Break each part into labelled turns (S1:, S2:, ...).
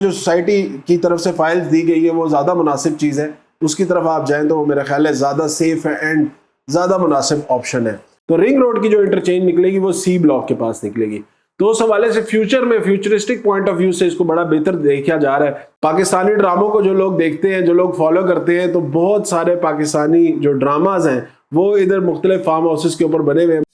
S1: जो सोसाइटी की तरफ से फाइल्स दी गई है वो ज़्यादा मुनासिब चीज़ है, उसकी तरफ आप जाएं तो वो मेरा ख्याल है ज़्यादा सेफ है एंड ज़्यादा मुनासिब ऑप्शन है। तो रिंग रोड की जो इंटरचेंज निकलेगी वो सी ब्लॉक के पास निकलेगी। तो उस हवाले से फ्यूचर में फ्यूचरिस्टिक पॉइंट ऑफ व्यू से इसको बड़ा बेहतर देखा जा रहा है। पाकिस्तानी ड्रामों को जो लोग देखते हैं, जो लोग फॉलो करते हैं, तो बहुत सारे पाकिस्तानी जो ड्रामाज हैं वो इधर मुख्तलिफ फार्म हाउसेस के ऊपर बने हुए हैं।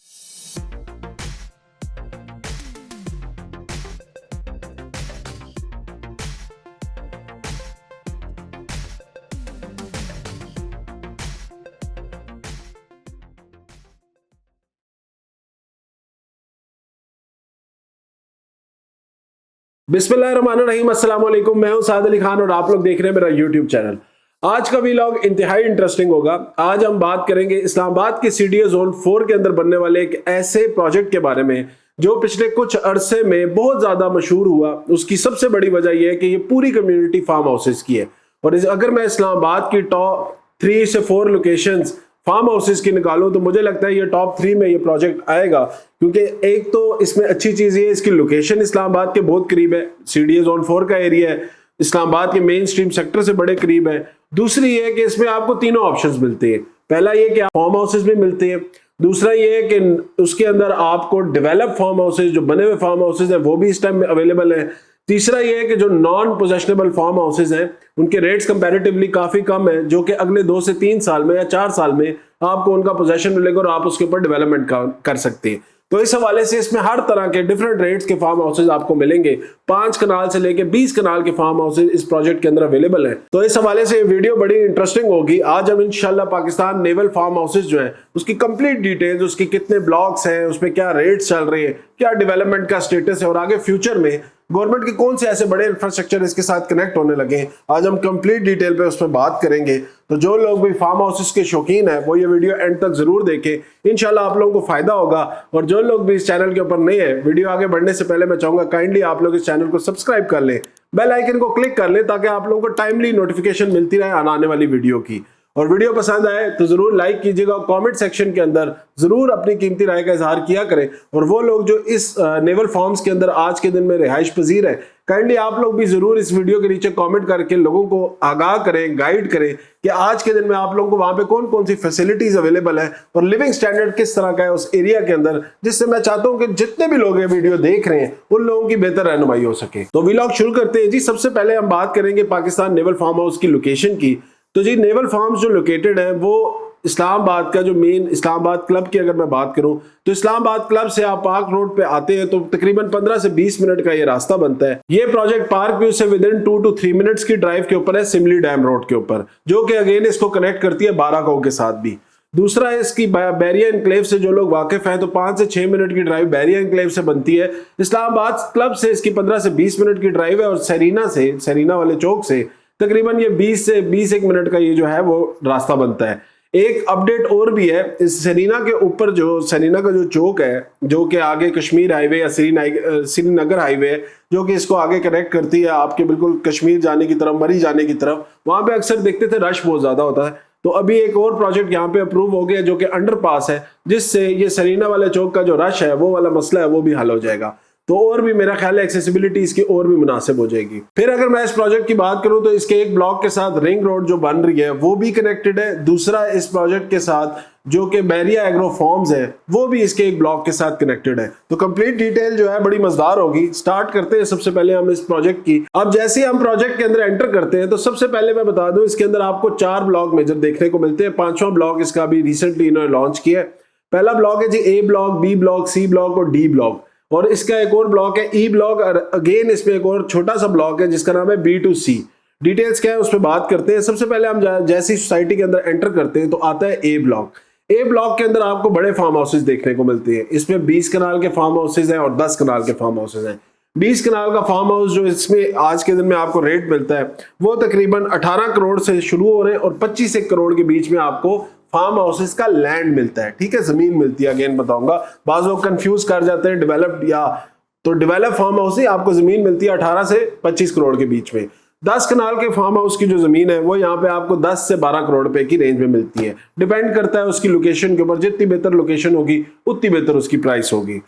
S1: बिस्मिल्लाहिर्रहमानिर्रहीम, अस्सलाम वालेकुम। मैं हूं साद अली खान और आप लोग देख रहे हैं मेरा यूट्यूब चैनल। आज का व्लॉग इंतहाई इंटरेस्टिंग होगा। आज हम बात करेंगे इस्लामाबाद के सीडीए जोन 4 के अंदर बनने वाले एक ऐसे प्रोजेक्ट के बारे में जो पिछले कुछ अरसे में बहुत ज्यादा मशहूर हुआ। उसकी सबसे बड़ी वजह यह है कि ये पूरी कम्युनिटी फार्म हाउसेस की है। और अगर मैं इस्लामाबाद की टॉप 3 से 4 लोकेशंस फार्म हाउसेस की निकालूं तो मुझे लगता है ये टॉप 3 में ये प्रोजेक्ट आएगा, क्योंकि एक तो इसमें अच्छी चीज ये है इसकी लोकेशन इस्लामाबाद के बहुत करीब है। सीडीए जोन 4 का एरिया है, इस्लामाबाद के मेन स्ट्रीम सेक्टर से बड़े करीब है। दूसरी ये है कि इसमें आपको तीनों ऑप्शंस मिलते हैं। पहला ये कि फार्म हाउसेस भी मिलते हैं। दूसरा ये है कि उसके अंदर आपको डेवलप फार्म हाउसेस, जो बने हुए फार्म हाउसेस हैं, वो भी इस टाइम में अवेलेबल है। तीसरा ये है कि जो नॉन पोजेशनेबल फार्म हाउसेज हैं उनके रेट्स कंपैरेटिवली काफी कम है, जो कि अगले 2 से 3 साल में या 4 साल में आपको उनका पोजेशन मिलेगा और आप उसके ऊपर डेवलपमेंट कर सकते हैं। तो इस हवाले से इसमें हर तरह के डिफरेंट रेट्स के फार्म हाउसेज आपको मिलेंगे। 5 कनाल से लेके 20 कनाल के फार्म हाउसेज इस प्रोजेक्ट के अंदर अवेलेबल है। तो इस हवाले से वीडियो बड़ी इंटरेस्टिंग होगी। आज हम इंशाल्लाह पाकिस्तान नेवल फार्म हाउसेज जो है उसकी कंप्लीट डिटेल्स, उसकी कितने ब्लॉक्स हैं, उसमें क्या रेट्स चल रहे हैं, क्या डेवलपमेंट का स्टेटस है और आगे फ्यूचर में गवर्नमेंट के कौन से ऐसे बड़े इंफ्रास्ट्रक्चर इसके साथ कनेक्ट होने लगे हैं, आज हम कंप्लीट डिटेल पे उस पर बात करेंगे। तो जो लोग भी फार्म हाउसेस के शौकीन है वो ये वीडियो एंड तक जरूर देखें, इंशाल्लाह आप लोगों को फायदा होगा। और जो लोग भी इस चैनल के ऊपर नए हैं, वीडियो आगे बढ़ने से पहले मैं चाहूंगा काइंडली आप लोग इस चैनल को सब्सक्राइब कर लें, बेल आइकन को क्लिक कर लें, ताकि आप लोगों को टाइमली नोटिफिकेशन मिलती रहे आने वाली वीडियो की। और वीडियो पसंद आए तो जरूर लाइक कीजिएगा और कमेंट सेक्शन के अंदर जरूर अपनी कीमती राय का इजहार किया करें। और वो लोग जो इस नेवल फार्म्स के अंदर आज के दिन में रिहाइश पजीर है, काइंडली आप लोग भी जरूर इस वीडियो के नीचे कमेंट करके लोगों को आगाह करें, गाइड करें कि आज के दिन में आप लोगों को वहां पे कौन कौन सी फैसिलिटीज अवेलेबल है और लिविंग स्टैंडर्ड किस तरह का है उस एरिया के अंदर, जिससे मैं चाहता हूं कि जितने भी लोग ये वीडियो देख रहे हैं उन लोगों की बेहतर रहनुमाई हो सके। तो व्लॉग शुरू करते हैं जी। सबसे पहले हम बात करेंगे पाकिस्तान नेवल फार्म हाउस की लोकेशन की। तो जी नेवल फार्म्स जो लोकेटेड है वो इस्लामाबाद का जो मेन इस्लामाबाद क्लब की अगर मैं बात करूं तो इस्लामाबाद क्लब से आप पार्क रोड पे आते हैं तो तकरीबन 15 से 20 मिनट का ये रास्ता बनता है। ये प्रोजेक्ट पार्क व्यू से विद इन 2 to 3 मिनट्स की ड्राइव के ऊपर है, सिमली डैम रोड के ऊपर, जो कि अगेन इसको कनेक्ट करती है बारागांव के साथ भी। दूसरा है इसकी बैरिया एनक्लेव से जो लोग वाकिफ हैं तो 5 से 6 मिनट की ड्राइव बैरिया एनक्लेव से बनती है। इस्लामाबाद क्लब से इसकी 15 से 20 मिनट की ड्राइव है और सरीना वाले चौक से तकरीबन ये 20 से 21 मिनट का ये जो है वो रास्ता बनता है। एक अपडेट और भी है, इस सरीना के ऊपर जो सरीना का जो चौक है, जो कि आगे कश्मीर हाईवे या श्रीनगर हाईवे है, जो कि इसको आगे कनेक्ट करती है आपके बिल्कुल कश्मीर जाने की तरफ, मरी जाने की तरफ, वहां पे अक्सर देखते थे रश बहुत ज्यादा होता है। तो अभी एक और प्रोजेक्ट यहाँ पे अप्रूव हो गया जो कि अंडरपास है, जिससे ये सरीना वाले चौक का जो रश है वो वाला मसला है वो भी हल हो जाएगा। तो और भी मेरा ख्याल है एक्सेसिबिलिटी इसकी और भी मुनासिब हो जाएगी। फिर अगर मैं इस प्रोजेक्ट की बात करूं तो इसके एक ब्लॉक के साथ रिंग रोड जो बन रही है वो भी कनेक्टेड है। दूसरा इस प्रोजेक्ट के साथ जो कि बैरिया एग्रो फार्म्स है वो भी इसके एक ब्लॉक के साथ कनेक्टेड है। तो कंप्लीट डिटेल जो है बड़ी मजेदार होगी। स्टार्ट करते हैं सबसे पहले हम इस प्रोजेक्ट की। अब जैसे ही हम प्रोजेक्ट के अंदर एंटर करते हैं तो सबसे पहले मैं बता दूं इसके अंदर आपको 4 ब्लॉक मेजर देखने को मिलते हैं। 5वां ब्लॉक इसका अभी रिसेंटली इन्होंने लॉन्च किया है। पहला ब्लॉक है जी A block, B block, C block और डी ब्लॉक। और इसका एक और ब्लॉक है ई ब्लॉक, और अगेन इसमें एक और छोटा सा ब्लॉक है जिसका नाम है B2C। डिटेल्स क्या है उस पर बात करते हैं। सबसे पहले हम जैसी सोसाइटी के अंदर एंटर करते हैं तो आता है ए ब्लॉक। ए ब्लॉक के अंदर आपको बड़े फार्म हाउसेज देखने को मिलते हैं। इसमें 20 कनाल के फार्म हाउसेज हैं और 10 कनाल के फार्म हाउसेज हैं। 20 कनाल का फार्म हाउस जो इसमें आज के दिन में आपको रेट मिलता है वो तकरीबन 18 करोड़ से शुरू हो रहे हैं और 25 करोड़ के बीच में आपको फार्म हाउसेस का लैंड मिलता है। ठीक है, जमीन मिलती है। अगेन बताऊंगा, बाज लोग कंफ्यूज कर जाते हैं डेवलप्ड या तो डेवलप फार्म हाउस ही आपको जमीन मिलती है 18 से 25 करोड़ के बीच में। 10 कनाल के फार्म हाउस की जो जमीन है वो यहाँ पे आपको 10 से 12 करोड़ रुपए की रेंज में मिलती है। डिपेंड करता है उसकी लोकेशन के ऊपर, जितनी बेहतर लोकेशन होगी उतनी बेहतर उसकी प्राइस होगी।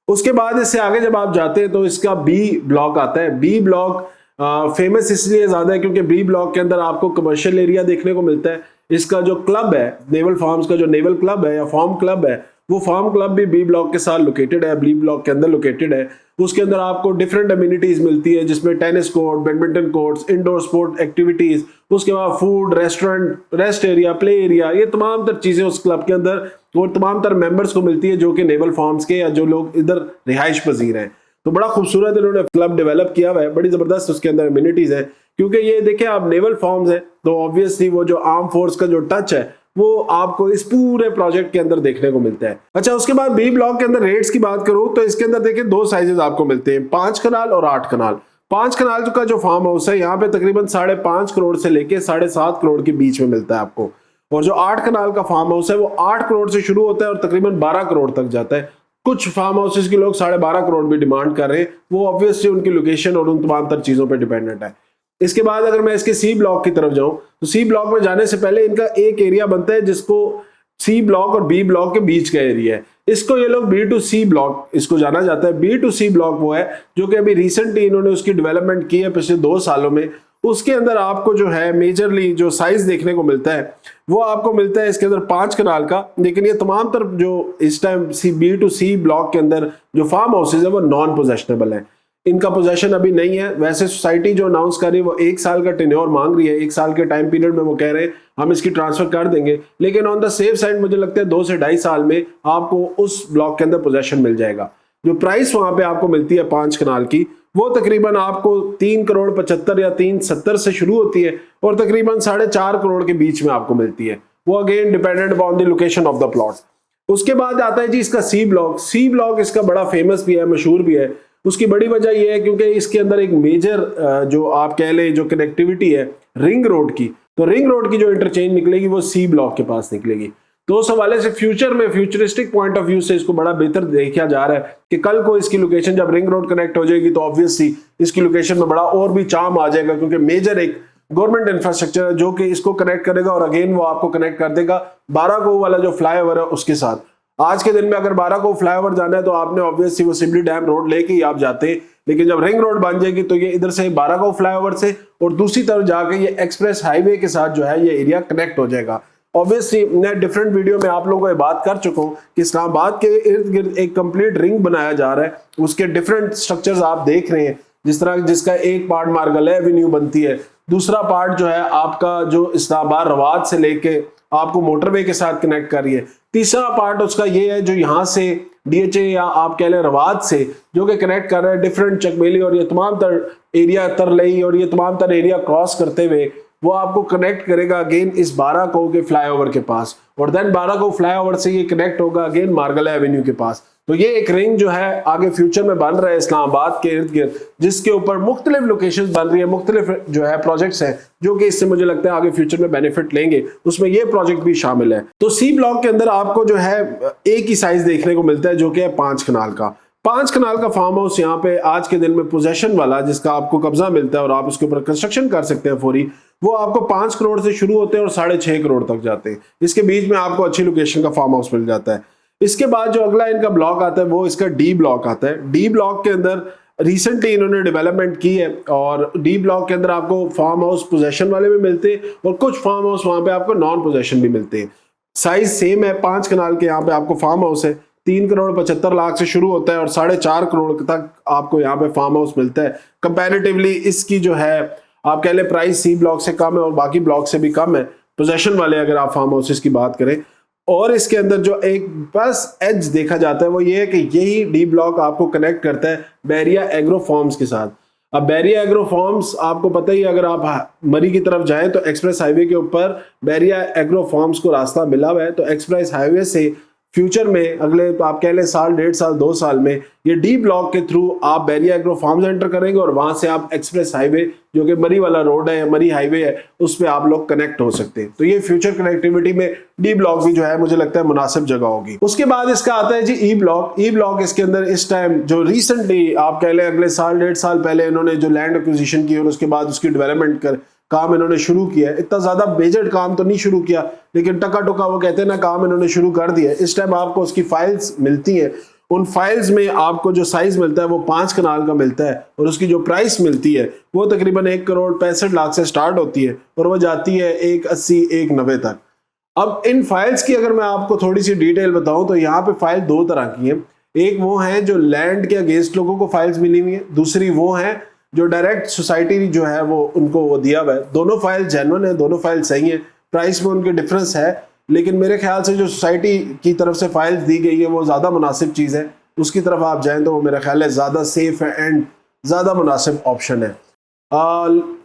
S1: उसके बाद इससे आगे जब आप जाते हैं तो इसका बी ब्लॉक आता है। बी ब्लॉक फेमस इसलिए ज्यादा है क्योंकि बी ब्लॉक के अंदर आपको कमर्शियल एरिया देखने को मिलता है। इसका जो क्लब है नेवल फार्म्स का, जो नेवल क्लब है या फार्म क्लब है, वो फार्म क्लब भी बी ब्लॉक के साथ लोकेटेड है, बी ब्लॉक के अंदर लोकेटेड है। उसके अंदर आपको डिफरेंट अम्यूनिटीज मिलती है जिसमें tennis court, badminton courts, indoor sport activities, उसके बाद food, restaurant, rest area, play area, ये तमाम तर चीजें उस क्लब के अंदर और तमाम तर मेंबर्स को मिलती है जो कि नेवल फार्म्स के या जो लोग इधर रिहाइश पजीर हैं। तो बड़ा खूबसूरत इन्होंने क्लब डेवलप किया हुआ है, बड़ी जबरदस्त उसके अंदर अम्यूनिटीज है। क्योंकि ये देखिए आप नेवल फार्म्स है तो ऑब्वियसली वो जो आर्म फोर्स का जो टच है वो आपको इस पूरे प्रोजेक्ट के अंदर देखने को मिलता है। अच्छा, उसके बाद बी ब्लॉक के अंदर रेट्स की बात करूं तो इसके अंदर देखिए दो साइजेस आपको मिलते हैं, 5 कनाल और 8 कनाल। 5 कनाल का जो फार्म हाउस है यहाँ पे तकरीबन 5.5 करोड़ से लेके 7.5 करोड़ के बीच में मिलता है आपको। और जो 8 कनाल का फार्म हाउस है वो 8 करोड़ से शुरू होता है और तकरीबन 12 करोड़ तक जाता है। कुछ फार्म हाउसेस के लोग 12.5 करोड़ भी डिमांड कर रहे हैं, वो ऑब्वियसली उनकी लोकेशन और उन तमाम तर चीजों पर डिपेंडेंट है। इसके बाद अगर मैं इसके सी ब्लॉक की तरफ जाऊं तो सी ब्लॉक में जाने से पहले इनका एक एरिया बनता है जिसको सी ब्लॉक और बी ब्लॉक के बीच का एरिया है, इसको ये लोग B2C ब्लॉक इसको जाना जाता है। B2C ब्लॉक वो है जो कि अभी रिसेंटली इन्होंने उसकी डेवलपमेंट की है पिछले 2 सालों में। उसके अंदर आपको जो है मेजरली जो साइज देखने को मिलता है वो आपको मिलता है इसके अंदर 5 कनाल का। लेकिन ये तमाम तरफ जो इस टाइम B2C ब्लॉक के अंदर जो फार्म हाउसेज है वो नॉन पोजेशनेबल है, इनका पोजेशन अभी नहीं है। वैसे सोसाइटी जो अनाउंस कर रही है वो 1 साल का टेन्योर मांग रही है, 1 साल के टाइम पीरियड में वो कह रहे हैं हम इसकी ट्रांसफर कर देंगे। लेकिन ऑन द सेफ साइड मुझे लगता है 2 से 2.5 साल में आपको उस ब्लॉक के अंदर पोजेशन मिल जाएगा। जो प्राइस वहां पे आपको मिलती है 5 कनाल की वो तकरीबन आपको 3 करोड़ 75 या 370 से शुरू होती है और तकरीबन 4.5 करोड़ के बीच में आपको मिलती है। वो again dependent upon the location of the plot. उसके बाद आता है जी इसका सी ब्लॉक। सी ब्लॉक इसका बड़ा फेमस भी है, मशहूर भी है। उसकी बड़ी वजह यह है क्योंकि इसके अंदर एक मेजर जो आप कह लें जो कनेक्टिविटी है रिंग रोड की, तो रिंग रोड की जो इंटरचेंज निकलेगी वो सी ब्लॉक के पास निकलेगी। तो उस हवाले से फ्यूचर में फ्यूचरिस्टिक पॉइंट ऑफ व्यू से इसको बड़ा बेहतर देखा जा रहा है कि कल को इसकी लोकेशन जब रिंग रोड कनेक्ट हो जाएगी तो ऑब्वियसली इसकी लोकेशन में बड़ा और भी चार्म आ जाएगा क्योंकि मेजर एक गवर्नमेंट इंफ्रास्ट्रक्चर है जो कि इसको कनेक्ट करेगा और अगेन वो आपको कनेक्ट कर देगा 12 को वाला जो फ्लाईओवर है उसके साथ। आज के दिन में अगर 12 को फ्लाईओवर जाना है तो आपने ऑब्वियसली वो सिमली डैम रोड लेके ही आप जाते हैं, लेकिन जब रिंग रोड बन जाएगी तो ये इधर से 12 को फ्लाईओवर से और दूसरी तरफ जाके ये एक्सप्रेस हाईवे के साथ जो है ये एरिया कनेक्ट हो जाएगा। ऑब्वियसली मैं डिफरेंट वीडियो में आप लोगों को ये बात कर चुका हूँ कि इस्लामाबाद के इर्द गिर्द एक कंप्लीट रिंग बनाया जा रहा है, उसके डिफरेंट स्ट्रक्चर्स आप देख रहे हैं। जिस तरह जिसका एक पार्ट मार्गले एवेन्यू बनती है, दूसरा पार्ट जो है आपका जो इस्लामाबाद रवाद से लेके आपको मोटरवे के साथ कनेक्ट कर रही है, तीसरा पार्ट उसका ये है जो यहाँ से DHA या आप कह लें रवाद से जो कि कनेक्ट कर रहा है डिफरेंट चकमेली और ये तमाम तर एरिया तरलई और ये तमाम तर एरिया क्रॉस करते हुए वो आपको कनेक्ट करेगा अगेन इस 12 को के फ्लाईओवर के पास और देन 12 को फ्लाईओवर से ये कनेक्ट होगा अगेन मार्गला एवेन्यू के पास। तो ये एक रिंग जो है आगे फ्यूचर में बन रहा है इस्लामाबाद के इर्द गिर्द, जिसके ऊपर मुख्तलिफ लोकेशंस बन रही है, मुख्तलिफ जो है प्रोजेक्ट्स हैं जो कि इससे मुझे लगता है आगे फ्यूचर में बेनिफिट लेंगे, उसमें ये प्रोजेक्ट भी शामिल है। तो सी ब्लॉक के अंदर आपको जो है एक ही साइज देखने को मिलता है जो कि है 5 कनाल का। 5 कनाल का फार्म हाउस यहाँ पे आज के दिन में पोजेशन वाला जिसका आपको कब्जा मिलता है और आप उसके ऊपर कंस्ट्रक्शन कर सकते हैं फौरी, वो आपको 5 करोड़ से शुरू होते हैं और 6.5 करोड़ तक जाते हैं। इसके बीच में आपको अच्छी लोकेशन का फार्म हाउस मिल जाता है। इसके बाद जो अगला इनका ब्लॉक आता है वो इसका डी ब्लॉक आता है। डी ब्लॉक के अंदर रिसेंटली इन्होंने डेवलपमेंट की है और डी ब्लॉक के अंदर आपको फार्म हाउस पोजेशन वाले भी मिलते हैं और कुछ फार्म हाउस वहां पे आपको नॉन पोजेशन भी मिलते हैं। साइज सेम है, 5 कनाल के यहाँ पे आपको फार्म हाउस है, 3 करोड़ 75 लाख से शुरू होता है और 4.5 करोड़ तक आपको यहाँ पे फार्म हाउस मिलता है। कंपैरेटिवली इसकी जो है आप कह लें प्राइस सी ब्लॉक से कम है और बाकी ब्लॉक से भी कम है पोजेशन वाले अगर आप फार्म हाउसेस की बात करें। और इसके अंदर जो एक बस एज देखा जाता है वो ये है कि यही डी ब्लॉक आपको कनेक्ट करता है बैरिया एग्रो फार्म्स के साथ। अब बैरिया एग्रो फार्म्स आपको पता ही, अगर आप मरी की तरफ जाएं तो एक्सप्रेस हाईवे के ऊपर बैरिया एग्रो फार्म्स को रास्ता मिला हुआ है। तो एक्सप्रेस हाईवे से फ्यूचर में अगले आप कह लें साल, 1.5 साल, 2 साल में ये डी ब्लॉक के थ्रू आप बैरिया एग्रो फार्म्स एंटर करेंगे और वहां से आप एक्सप्रेस हाईवे जो कि मरी वाला रोड है या मरी हाईवे है उस पे आप लोग कनेक्ट हो सकते हैं। तो ये फ्यूचर कनेक्टिविटी में डी ब्लॉक भी जो है मुझे लगता है मुनासिब जगह होगी। उसके बाद इसका आता है जी ई ब्लॉक। ई ब्लॉक इसके अंदर इस टाइम जो रिसेंटली आप कह लें अगले साल, 1.5 साल पहले इन्होंने जो लैंड एक्विजिशन की और उसके बाद उसकी डेवलपमेंट कर काम इन्होंने शुरू किया है। इतना ज्यादा बेजट काम तो नहीं शुरू किया लेकिन टका टुका वो कहते हैं ना काम इन्होंने शुरू कर दिया। इस टाइम आपको उसकी फाइल्स मिलती हैं उन फाइल्स में आपको जो साइज मिलता है वो 5 कनाल का मिलता है और उसकी जो प्राइस मिलती है वो तकरीबन 1,65,00,000 से स्टार्ट होती है और वो जाती है 1,80, 1,90 तक। अब इन फाइल्स की अगर मैं आपको थोड़ी सी डिटेल बताऊं तो यहाँ पे फाइल दो तरह की है। एक वो है जो लैंड के अगेंस्ट लोगों को फाइल्स मिली हुई है, दूसरी वो है जो डायरेक्ट सोसाइटी जो है वो उनको वो दिया हुआ है। दोनों फाइल जेन्युइन है, दोनों फाइल सही है, प्राइस में उनके डिफरेंस है, लेकिन मेरे ख्याल से जो सोसाइटी की तरफ से फाइल्स दी गई है वो ज़्यादा मुनासिब चीज़ है, उसकी तरफ आप जाएं तो वो मेरा ख्याल है ज़्यादा सेफ है एंड ज़्यादा मुनासिब ऑप्शन है।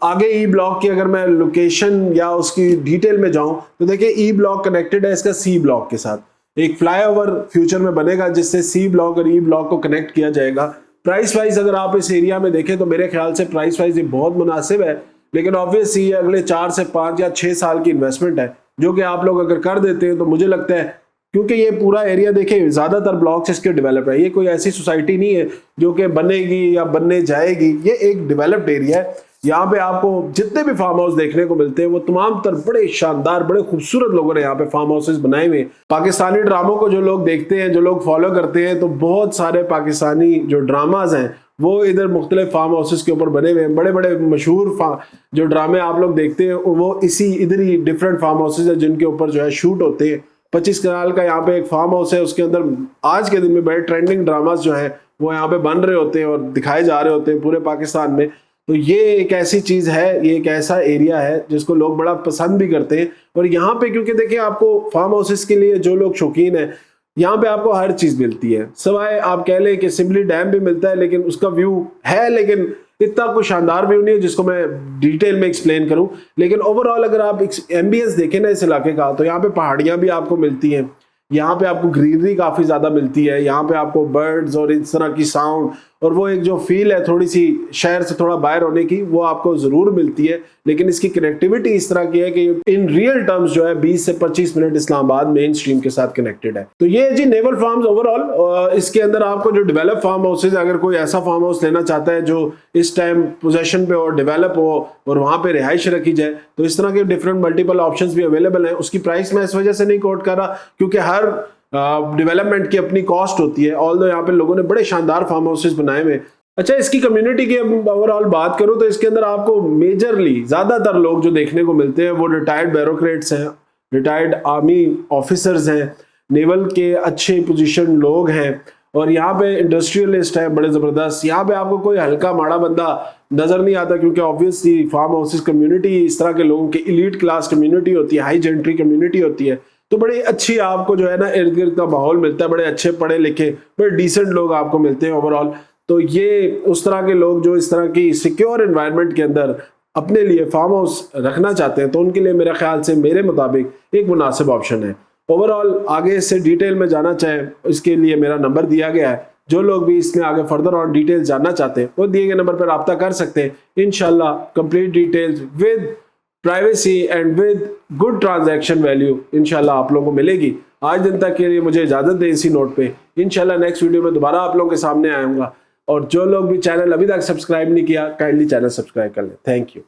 S1: आगे ई ब्लॉक की अगर मैं लोकेशन या उसकी डिटेल में जाऊं तो देखिए ई ब्लॉक कनेक्टेड है इसका सी ब्लॉक के साथ। एक फ्लाईओवर फ्यूचर में बनेगा जिससे सी ब्लॉक और ई ब्लॉक को कनेक्ट किया जाएगा। प्राइस वाइज अगर आप इस एरिया में देखें तो मेरे ख्याल से प्राइस वाइज ये बहुत मुनासिब है, लेकिन ऑब्वियसली ये अगले 4 से 5 या 6 साल की इन्वेस्टमेंट है जो कि आप लोग अगर कर देते हैं तो मुझे लगता है, क्योंकि ये पूरा एरिया देखिए ज्यादातर ब्लॉक्स इसके डेवलप है, ये कोई ऐसी सोसाइटी नहीं है जो कि बनेगी या बनने जाएगी, ये एक डेवलप्ड एरिया है। यहाँ पे आपको जितने भी फार्म हाउस देखने को मिलते हैं वो तमाम तर बड़े शानदार बड़े खूबसूरत लोगों ने यहाँ पे फार्म हाउसेस बनाए हुए। पाकिस्तानी ड्रामों को जो लोग देखते हैं, जो लोग फॉलो करते हैं, तो बहुत सारे पाकिस्तानी जो ड्रामाज हैं वो इधर मुख्तलिफ फार्म हाउसेस के ऊपर बने हुए हैं। बड़े बड़े मशहूर जो ड्रामे आप लोग देखते हैं वो इसी इधर ही डिफरेंट फार्म हाउसेज है जिनके ऊपर जो है शूट होते हैं। 25 कनाल का यहाँ पे एक फार्म हाउस है, उसके अंदर आज के दिन में बड़े ट्रेंडिंग ड्रामाज जो है वो यहाँ पे बन रहे होते हैं और दिखाए जा रहे होते हैं पूरे पाकिस्तान में। तो ये एक ऐसी चीज है, ये एक ऐसा एरिया है जिसको लोग बड़ा पसंद भी करते हैं। और यहाँ पे क्योंकि देखिए आपको फार्म हाउसेस के लिए जो लोग शौकीन है, यहाँ पे आपको हर चीज मिलती है, सिवाय आप कह लें कि सिमली डैम भी मिलता है, लेकिन उसका व्यू है, लेकिन इतना कोई शानदार व्यू नहीं है जिसको मैं डिटेल में एक्सप्लेन करूं। लेकिन ओवरऑल अगर आप एम्बियंस देखें ना इस इलाके का, तो यहाँ पे पहाड़ियां भी आपको मिलती हैं, यहाँ पे आपको ग्रीनरी काफी ज्यादा मिलती है, यहाँ पे आपको बर्ड्स और इस तरह की साउंड और वो एक जो फील है थोड़ी सी शहर से थोड़ा बाहर होने की, वो आपको जरूर मिलती है। लेकिन इसकी कनेक्टिविटी इस तरह की है कि इन रियल टर्म्स जो है 20 से 25 मिनट इस्लामाबाद मेन स्ट्रीम के साथ कनेक्टेड है। तो ये जी नेवल फार्म्स ओवरऑल। इसके अंदर आपको जो डेवलप फार्म हाउसेज, अगर कोई ऐसा फार्म हाउस लेना चाहता है जो इस टाइम पोजेशन पे और डेवलप हो और वहां पे रिहाइश रखी जाए, तो इस तरह के डिफरेंट मल्टीपल ऑप्शंस भी अवेलेबल हैं। उसकी प्राइस मैं इस वजह से नहीं कोट कर रहा क्योंकि हर डेवलपमेंट की अपनी कॉस्ट होती है, ऑल्दो यहाँ पे लोगों ने बड़े शानदार फार्म हाउसेस बनाए हुए। अच्छा, इसकी कम्युनिटी की ओवरऑल बात करूं तो इसके अंदर आपको मेजरली ज्यादातर लोग जो देखने को मिलते हैं वो रिटायर्ड ब्यूरोक्रेट्स हैं, रिटायर्ड आर्मी ऑफिसर्स हैं, नेवल के अच्छे पोजीशन लोग हैं, और यहाँ पे इंडस्ट्रियलिस्ट है बड़े जबरदस्त। यहाँ पे आपको कोई हल्का माड़ा बंदा नजर नहीं आता क्योंकि ऑब्वियसली फार्म हाउसेस कम्युनिटी इस तरह के लोगों की इलीट क्लास कम्युनिटी होती है, हाई जेंट्री कम्युनिटी होती है। तो बड़ी अच्छी आपको जो है ना इर्द गिर्द का माहौल मिलता है, बड़े अच्छे पढ़े लिखे बड़े डिसेंट लोग आपको मिलते हैं ओवरऑल। तो ये उस तरह के लोग जो इस तरह की सिक्योर एनवायरनमेंट के अंदर अपने लिए फार्म हाउस रखना चाहते हैं, तो उनके लिए मेरे ख्याल से मेरे मुताबिक एक मुनासिब ऑप्शन है। ओवरऑल आगे इससे डिटेल में जाना चाहें, इसके लिए मेरा नंबर दिया गया है। जो लोग भी इसमें आगे फर्दर और डिटेल्स जानना चाहते हैं वो दिए गए नंबर पर रब्ता कर सकते हैं। इंशाल्लाह complete details with privacy and with good transaction value इंशाल्लाह आप लोगों को मिलेगी। आज दिन तक के लिए मुझे इजाजत दें इसी नोट पे। इंशाल्लाह नेक्स्ट वीडियो में दोबारा आप लोगों के सामने आऊंगा। और जो लोग भी चैनल अभी तक सब्सक्राइब नहीं किया, काइंडली चैनल सब्सक्राइब कर लें। Thank you.